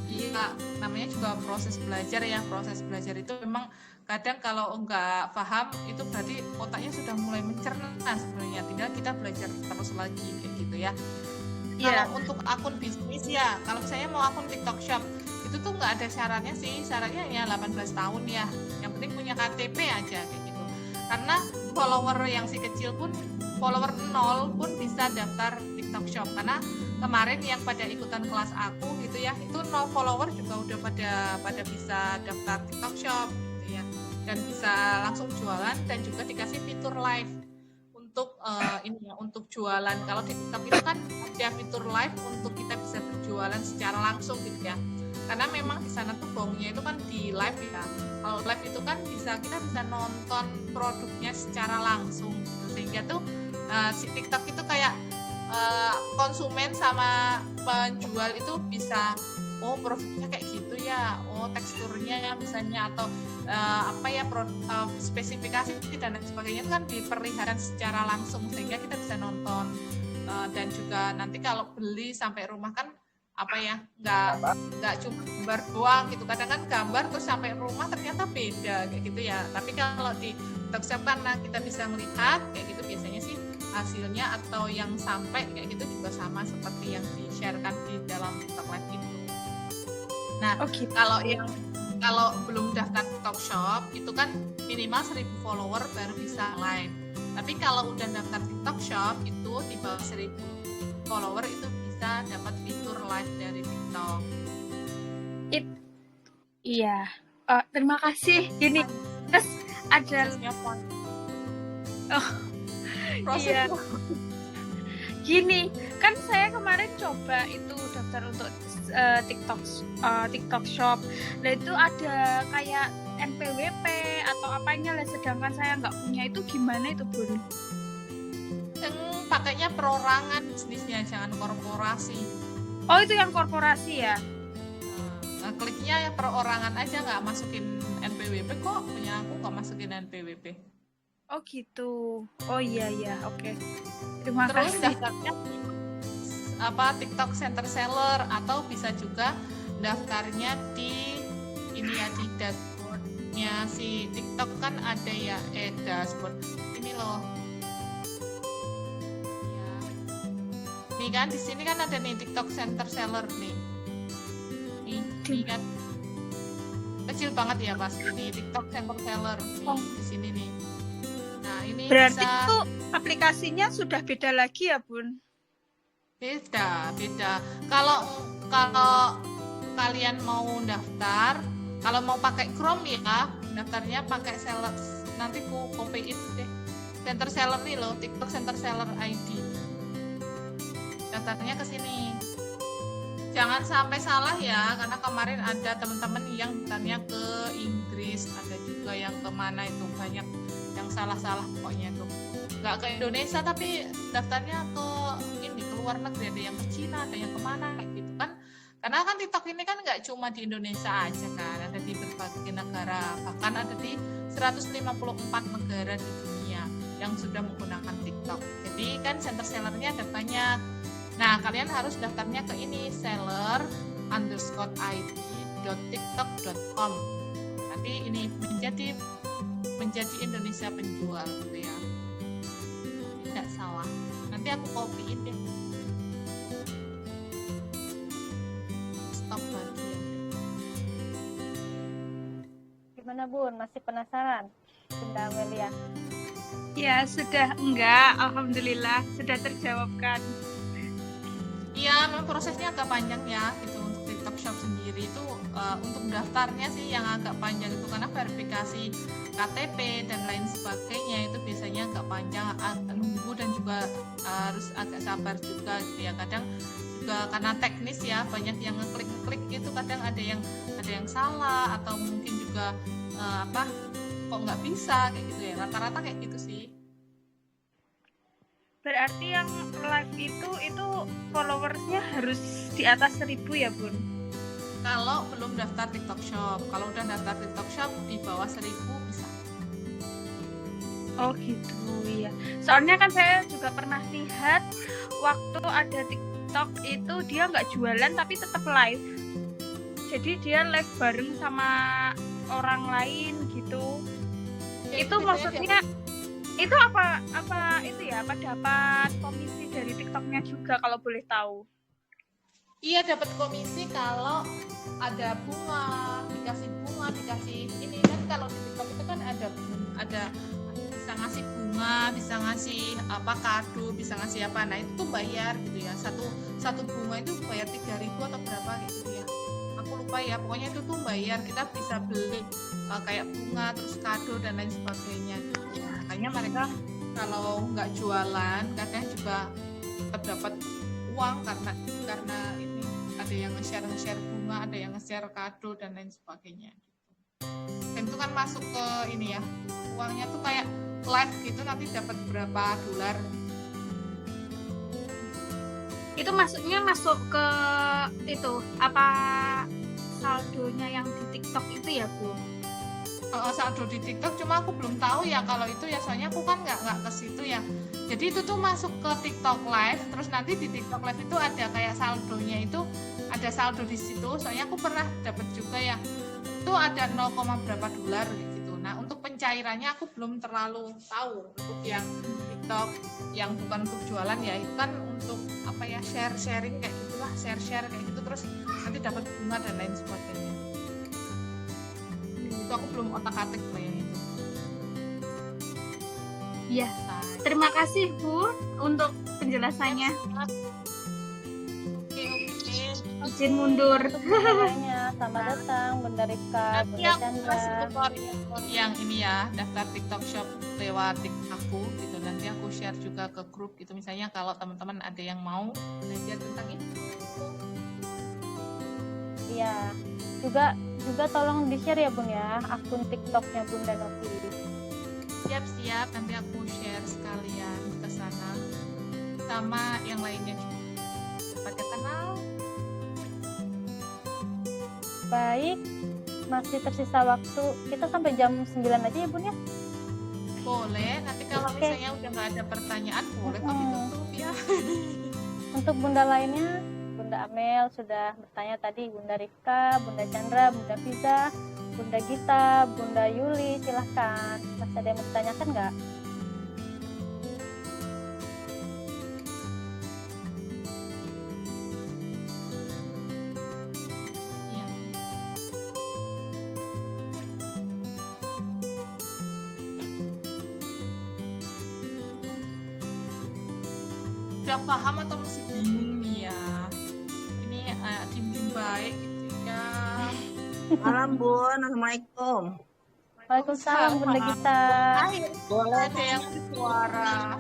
Iya, namanya juga proses belajar ya. Proses belajar itu memang kadang kalau nggak paham itu berarti otaknya sudah mulai mencerna sebenarnya. Tinggal kita belajar terus lagi kayak gitu ya. Yeah. Kalau untuk akun bisnis ya, kalau saya mau akun TikTok Shop itu tuh nggak ada syaratnya sih. Syaratnya ya 18 tahun ya. Yang penting punya KTP aja kayak gitu. Karena follower yang si kecil pun, follower 0 pun bisa daftar TikTok Shop. Karena kemarin yang pada ikutan kelas aku gitu ya, itu 0 follower juga udah pada bisa daftar TikTok Shop gitu ya, dan bisa langsung jualan, dan juga dikasih fitur live untuk untuk jualan. Kalau di TikTok itu kan ada fitur live untuk kita bisa berjualan secara langsung gitu ya, karena memang di sana tuh bongnya itu kan di live ya. Kalau live itu kan kita bisa nonton produknya secara langsung gitu. Sehingga tuh si TikTok itu kayak konsumen sama penjual itu bisa, oh produknya kayak gitu ya, oh teksturnya ya misalnya, atau spesifikasi dan lain sebagainya itu kan diperlihatkan secara langsung, sehingga kita bisa nonton dan juga nanti kalau beli sampai rumah kan apa ya, nggak cuma gambar doang gitu, kadang kan gambar terus sampai rumah ternyata beda kayak gitu ya. Tapi kalau di TikTok Shop karena kita bisa melihat kayak gitu, biasanya sih hasilnya atau yang sampai kayak gitu juga sama seperti yang di-sharekan di dalam TikTok Live itu. Nah, kalau belum daftar TikTok Shop itu kan minimal 1000 follower baru bisa live. Tapi kalau udah daftar TikTok Shop itu di bawah 1000 follower itu bisa dapat fitur live dari TikTok. Iya. Terima kasih. Gini, terus ada Prosesnya gini, kan saya kemarin coba itu daftar untuk TikTok Shop. Nah itu ada kayak NPWP atau apanya lah, sedangkan saya nggak punya. Itu gimana itu, Bun? pakainya perorangan bisnisnya, jangan korporasi. Oh itu yang korporasi ya? Kliknya ya perorangan aja, nggak masukin NPWP kok. Punya aku nggak masukin NPWP. Oh gitu. Oh iya, oke. Terima Terus kasih. daftarnya TikTok Center Seller, atau bisa juga daftarnya di ini ya, di dashboardnya si TikTok kan ada ya, dashboard ini loh. Ya. Nih kan di sini kan ada nih TikTok Center Seller nih. Nih kan kecil banget ya pas ini TikTok Center Seller nih, di sini nih. Nah ini Berarti bisa, itu aplikasinya sudah beda lagi ya, Bun? beda. Kalau kalian mau daftar, kalau mau pakai Chrome ya, daftarnya pakai seller. Nanti ku copyin deh. Center Seller nih loh, TikTok Center Seller ID. Daftarnya ke sini. Jangan sampai salah ya, karena kemarin ada teman-teman yang daftarnya ke Inggris, ada juga yang kemana itu, banyak yang salah-salah pokoknya tuh. Nggak ke Indonesia tapi daftarnya ke ini, ke luar negeri, ada yang ke Cina, ada yang kemana kayak gitu kan. Karena kan TikTok ini kan nggak cuma di Indonesia aja kan, ada di berbagai negara, bahkan ada di 154 negara di dunia yang sudah menggunakan TikTok. Jadi kan center sellernya ada banyak. Nah, kalian harus daftarnya ke ini, seller_id.tiktok.com. Nanti ini menjadi Indonesia penjual gitu ya. Tidak salah. Nanti aku copyin deh. Stop bagian. Gimana Bun, masih penasaran Bunda Amelia? Ya sudah, enggak. Alhamdulillah sudah terjawabkan. Iya, memang prosesnya agak panjang ya gitu untuk TikTok Shop sendiri itu, untuk daftarnya sih yang agak panjang itu karena verifikasi KTP dan lain sebagainya itu biasanya agak panjang, nunggu dan juga harus agak sabar juga gitu ya. Kadang juga karena teknis ya, banyak yang ngeklik gitu, kadang ada yang salah atau mungkin juga kok nggak bisa kayak gitu ya, rata-rata kayak gitu sih. Berarti yang live itu followersnya harus di atas 1000 ya, Bun? Kalau belum daftar TikTok Shop, kalau udah daftar TikTok Shop di bawah 1000 bisa. Oh gitu, iya. Soalnya kan saya juga pernah lihat waktu ada TikTok itu dia nggak jualan tapi tetap live. Jadi dia live bareng sama orang lain gitu. Ya, itu maksudnya itu apa itu ya, apa dapat komisi dari TikToknya juga kalau boleh tahu? Iya, dapat komisi kalau ada bunga, dikasih ini kan. Kalau di TikTok itu kan ada bisa ngasih bunga, bisa ngasih kado, bisa ngasih apa. Nah, itu tuh bayar gitu ya. Satu bunga itu bayar 3.000 atau berapa gitu ya. Aku lupa ya, pokoknya itu tuh bayar. Kita bisa beli kayak bunga terus kado dan lain sebagainya gitu. Makanya mereka kalau nggak jualan kadang juga tetap dapat uang karena ini ada yang nge-share bunga, ada yang nge-share kado dan lain sebagainya gitu. Dan itu kan masuk ke ini ya, uangnya tuh kayak live gitu, nanti dapat berapa dolar. Itu maksudnya masuk ke itu apa saldonya yang di TikTok itu ya, Bu? saldo di TikTok, cuma aku belum tahu ya kalau itu ya, soalnya aku kan nggak ke situ ya. Jadi itu tuh masuk ke TikTok Live, terus nanti di TikTok Live itu ada kayak saldonya, itu ada saldo di situ. Soalnya aku pernah dapat juga ya, itu ada 0, berapa dolar gitu. Nah untuk pencairannya aku belum terlalu tahu. Untuk yang TikTok yang bukan untuk jualan ya, itu kan untuk apa ya, sharing kayak gitulah, share kayak gitu, terus nanti dapat bunga dan lain sebagainya. Itu aku belum otak-atik loh yang itu. Iya. Terima kasih Bu untuk penjelasannya. Oke. Izin mundur. Semuanya, selamat datang Bunda Rifka, Nanti Bunda aku Chandra. kasih tutorial yang ini ya, daftar TikTok Shop lewat TikTok aku gitu. Nanti aku share juga ke grup gitu. Misalnya kalau teman-teman ada yang mau belajar tentang itu. Iya, juga tolong di-share ya Bung ya, akun TikToknya Bunda Novi. Siap, nanti aku share sekalian ke sana. Sama yang lainnya juga. Pada kenal. Baik, masih tersisa waktu, kita sampai jam 9 aja ya Bun ya? Boleh, nanti kalau Oke. misalnya udah nggak ada pertanyaan, boleh kok ditutup ya. Untuk Bunda lainnya, Bunda Amel sudah bertanya tadi, Bunda Rifka, Bunda Chandra, Bunda Fiza, Bunda Gita, Bunda Yuli, silahkan. Masih ada yang mau ditanyakan nggak? Iya. Udah paham atau masih bingung nih ya? Ini tim baik gitu ya. Malam Bun, Assalamualaikum. Waalaikumsalam Bunda Gita. Boleh Ada yang suara.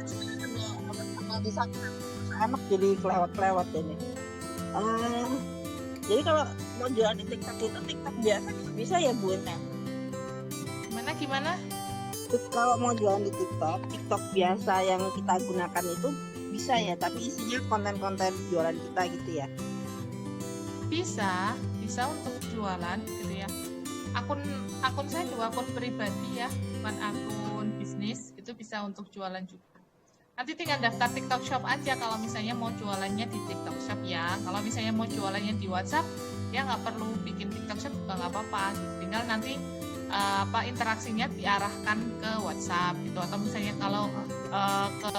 bisa enak jadi kelewat-kelewat ini. Jadi kalau mau jualan di TikTok itu TikTok biasa bisa ya Bun ya? Gimana? Kalau mau jualan di TikTok biasa yang kita gunakan itu bisa ya, tapi isinya konten-konten jualan kita gitu ya. Bisa untuk jualan gitu ya. Akun saya juga akun pribadi ya, bukan akun bisnis, itu bisa untuk jualan juga. Nanti tinggal daftar TikTok Shop aja kalau misalnya mau jualannya di TikTok Shop ya. Kalau misalnya mau jualannya di WhatsApp, ya nggak perlu bikin TikTok Shop juga nggak apa-apa. Tinggal nanti interaksinya diarahkan ke WhatsApp gitu. Atau misalnya kalau ke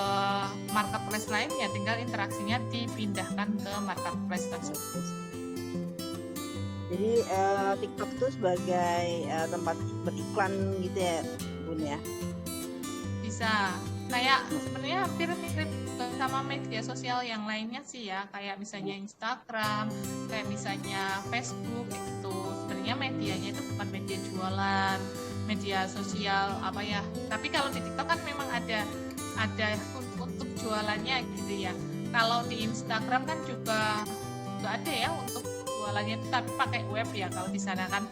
marketplace lain ya tinggal interaksinya dipindahkan ke marketplace tersebut. Jadi TikTok itu sebagai tempat beriklan gitu ya Bun ya. Bisa kayak sebenarnya hampir mirip sama media sosial yang lainnya sih ya, kayak misalnya Instagram, kayak misalnya Facebook gitu. Sebenarnya medianya itu bukan media jualan, media sosial apa ya, tapi kalau di TikTok kan memang ada untuk jualannya gitu ya. Kalau di Instagram kan juga ada ya untuk jualannya itu, tapi pakai web ya. Kalau di sana kan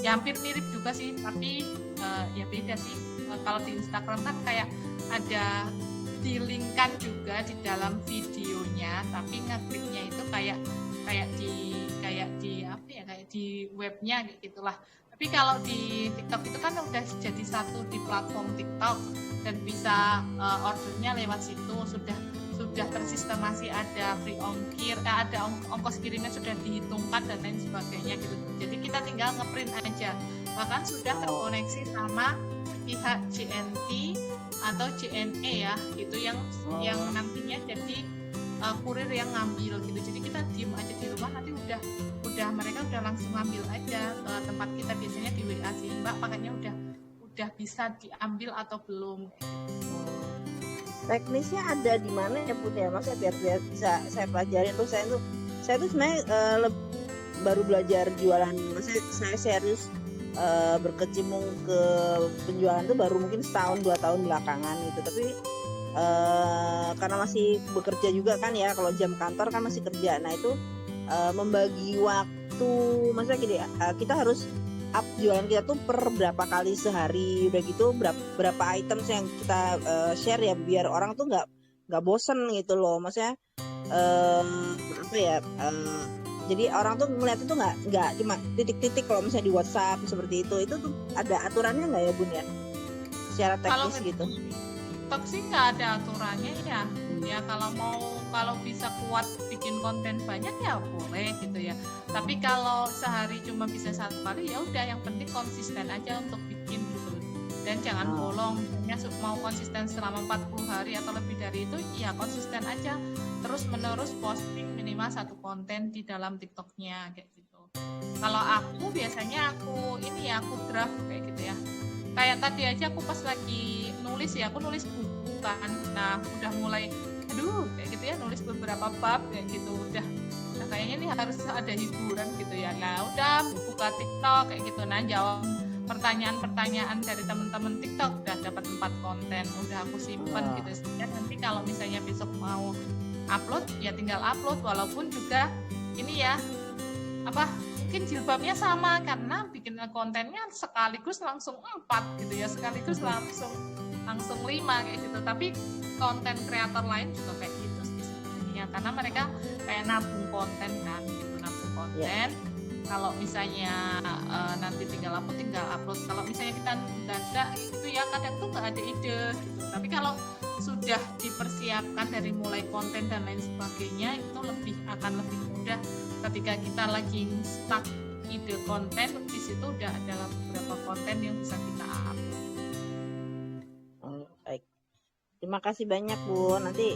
ya hampir mirip juga sih, tapi ya beda sih. Kalau di Instagram kan kayak ada dilingkan juga di dalam videonya, tapi ngekliknya itu kayak di webnya gitulah. Tapi kalau di TikTok itu kan udah jadi satu di platform TikTok dan bisa ordernya lewat situ, sudah tersistemasi, ada free ongkir, ada ongkos kirimnya sudah dihitungkan dan lain sebagainya gitu. Jadi kita tinggal ngeprint aja, bahkan sudah terkoneksi sama pihak JNT atau JNE ya gitu, yang nantinya jadi kurir yang ngambil gitu. Jadi kita diem aja di rumah, nanti udah mereka udah langsung ngambil aja ke tempat kita, biasanya di WA sih, Mbak pakainya udah bisa diambil atau belum. Teknisnya ada di mana ya Bun ya, maksudnya biar bisa saya pelajarin. Terus saya tuh sebenarnya baru belajar jualan, maksudnya saya serius berkecimpung ke penjualan tuh baru mungkin 1-2 tahun belakangan gitu. Tapi karena masih bekerja juga kan ya, kalau jam kantor kan masih kerja, nah itu membagi waktu, maksudnya gini, kita harus up jualan kita tuh per berapa kali sehari, udah gitu berapa items yang kita share ya, biar orang tuh nggak bosen gitu loh, maksudnya apa ya, Jadi orang tuh ngeliat itu nggak cuma titik-titik kalau misalnya di WhatsApp seperti itu tuh ada aturannya nggak ya Bun ya? Secara Kalau teknis gitu. TikTok sih nggak ada aturannya ya. Ya kalau bisa kuat bikin konten banyak ya boleh gitu ya. Tapi kalau sehari cuma bisa satu kali ya udah, yang penting konsisten aja untuk bikin gitu. Dan jangan bolong, misalnya mau konsisten selama 40 hari atau lebih dari itu, ya konsisten aja. Terus menerus posting minimal satu konten di dalam TikToknya kayak gitu. Kalau aku biasanya aku draft kayak gitu ya. Kayak tadi aja aku pas lagi nulis ya, aku nulis buku kan. Nah, udah mulai kayak gitu ya, nulis beberapa bab kayak gitu. Udah kayaknya nih harus ada hiburan gitu ya. Nah, udah buka TikTok kayak gitu. Nah, jawab pertanyaan-pertanyaan dari teman-teman TikTok, udah dapat 4 konten, udah aku simpen gitu. Sehingga nanti kalau misalnya besok mau upload ya tinggal upload, walaupun juga ini ya mungkin jilbabnya sama karena bikin kontennya sekaligus langsung 4 gitu ya, sekaligus langsung 5 kayak gitu. Tapi konten kreator lain juga kayak gitu sih sebenarnya, karena mereka kayak nabung konten kan gitu, nabung konten. Kalau misalnya nanti tinggal upload. Kalau misalnya kita dadak gitu ya, kadang tuh nggak ada ide gitu. Tapi kalau sudah dipersiapkan dari mulai konten dan lain sebagainya, itu akan lebih mudah. Ketika kita lagi stuck ide konten, di situ udah ada beberapa konten yang bisa kita upload. Baik. Terima kasih banyak Bu. Nanti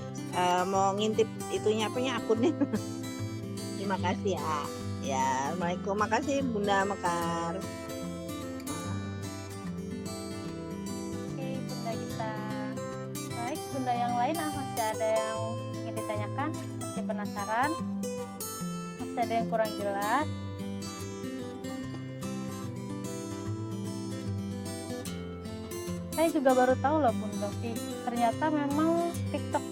mau ngintip itunya akunnya. Terima kasih ya. Ya, Assalamualaikum. Makasih Bunda Mekar. Oke, Bunda Gita. Baik, Bunda yang lain masih ada yang ingin ditanyakan? Masih penasaran? Masih ada yang kurang jelas? Saya juga baru tahu loh Bun Dovi, ternyata memang TikTok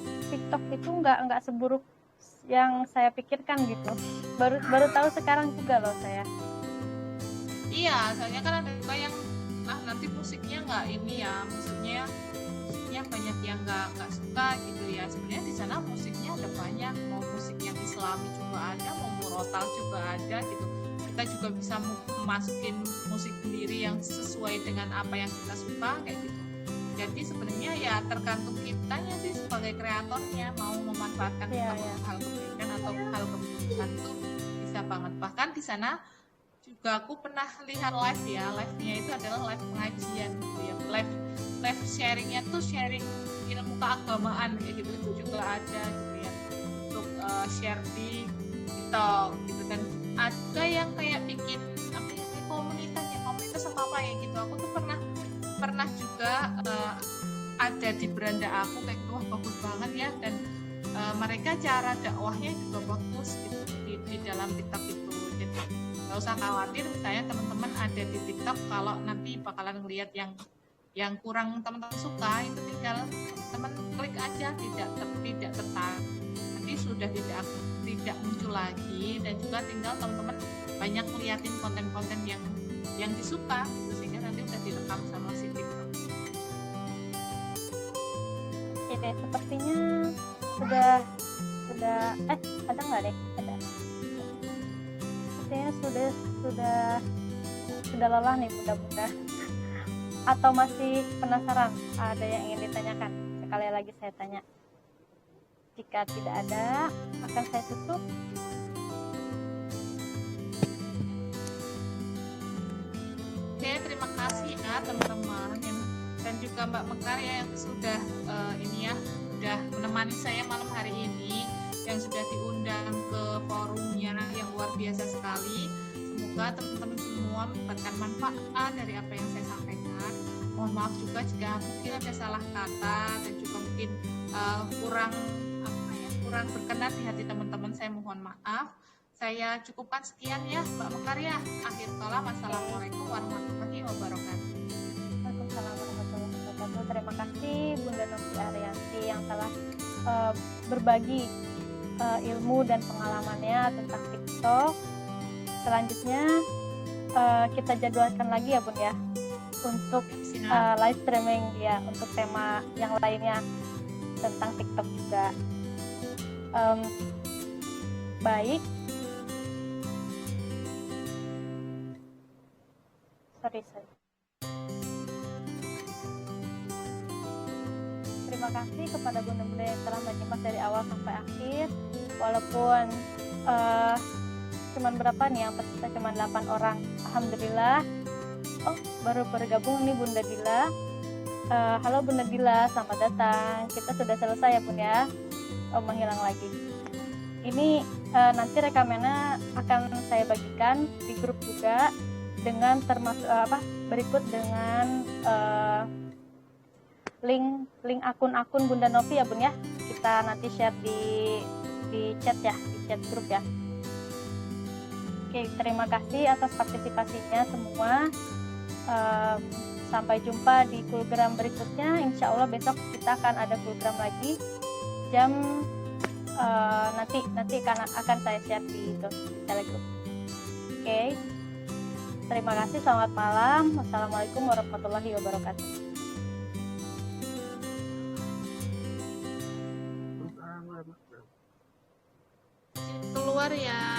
itu nggak seburuk yang saya pikirkan gitu. Baru tahu sekarang juga loh saya. Iya, soalnya kan ada juga yang nanti musiknya nggak ini ya, musiknya banyak yang nggak suka gitu ya. Sebenarnya di sana musiknya ada banyak, mau musik yang Islami juga ada, mau murotal juga ada gitu. Kita juga bisa masukin musik sendiri yang sesuai dengan apa yang kita suka kayak gitu. Jadi sebenarnya ya tergantung kitanya sih sebagai kreatornya mau memanfaatkan hal kebaikan atau hal keburukan tuh bisa banget. Bahkan di sana juga aku pernah lihat live-nya itu adalah live pengajian gitu ya. Live sharingnya tuh sharing ilmu keagamaan kayak gitu, itu juga ada gitu ya, untuk share di TikTok gitu. Dan ada yang kayak bikin komunitas apa ya gitu. Aku tuh pernah juga ada di beranda aku kayak wah bagus banget ya, dan mereka cara dakwahnya juga bagus gitu di dalam TikTok itu. Jadi nggak usah khawatir misalnya teman-teman ada di TikTok, kalau nanti bakalan ngelihat yang kurang teman-teman suka, itu tinggal teman klik aja, tidak tertarik, nanti sudah tidak muncul lagi. Dan juga tinggal teman-teman banyak ngeliatin konten-konten yang disuka gitu, sehingga nanti udah direkam sama si TikTok. Oke, sepertinya sudah ada nggak deh? Ada. Sepertinya sudah lelah nih Bunda-Bunda. Atau masih penasaran? Ada yang ingin ditanyakan? Sekali lagi saya tanya. Jika tidak ada, akan saya tutup. Oke, terima kasih ya teman-teman dan juga Mbak Mekar ya yang sudah udah menemani saya malam hari ini, yang sudah diundang ke forumnya yang luar biasa sekali. Semoga teman-teman semua mendapatkan manfaat dari apa yang saya sampaikan. Mohon maaf juga jika mungkin ada salah kata dan juga mungkin kurang berkenan di hati teman-teman, saya mohon maaf. Saya cukupkan sekian ya Mbak Mekar ya. Akhir kala, wassalamualaikum warahmatullahi wabarakatuh. Waalaikumsalam warahmatullahi wabarakatuh. Terima kasih Bunda Novi Arianti yang telah berbagi ilmu dan pengalamannya tentang TikTok. Selanjutnya kita jadwalkan lagi ya Bun ya, untuk live streaming ya, untuk tema yang lainnya tentang TikTok juga. Baik, Sorry. Terima kasih kepada bunda-bunda yang telah menyimak dari awal sampai akhir. Walaupun cuman berapa nih yang peserta, cuman 8 orang. Alhamdulillah. Oh, baru bergabung nih Bunda Dila. Halo Bunda Dila, selamat datang. Kita sudah selesai ya Bun ya. Oh, menghilang lagi. Ini nanti rekamannya akan saya bagikan di grup juga dengan termasuk berikut dengan link akun-akun Bunda Novi ya Bun ya. Kita nanti share di chat ya, di chat grup ya. Oke, terima kasih atas partisipasinya semua. Sampai jumpa di Kulgram berikutnya. Insya Allah besok kita akan ada Kulgram lagi jam nanti akan saya share di Telegram. Oke, terima kasih, selamat malam. Wassalamualaikum warahmatullahi wabarakatuh. Keluar ya.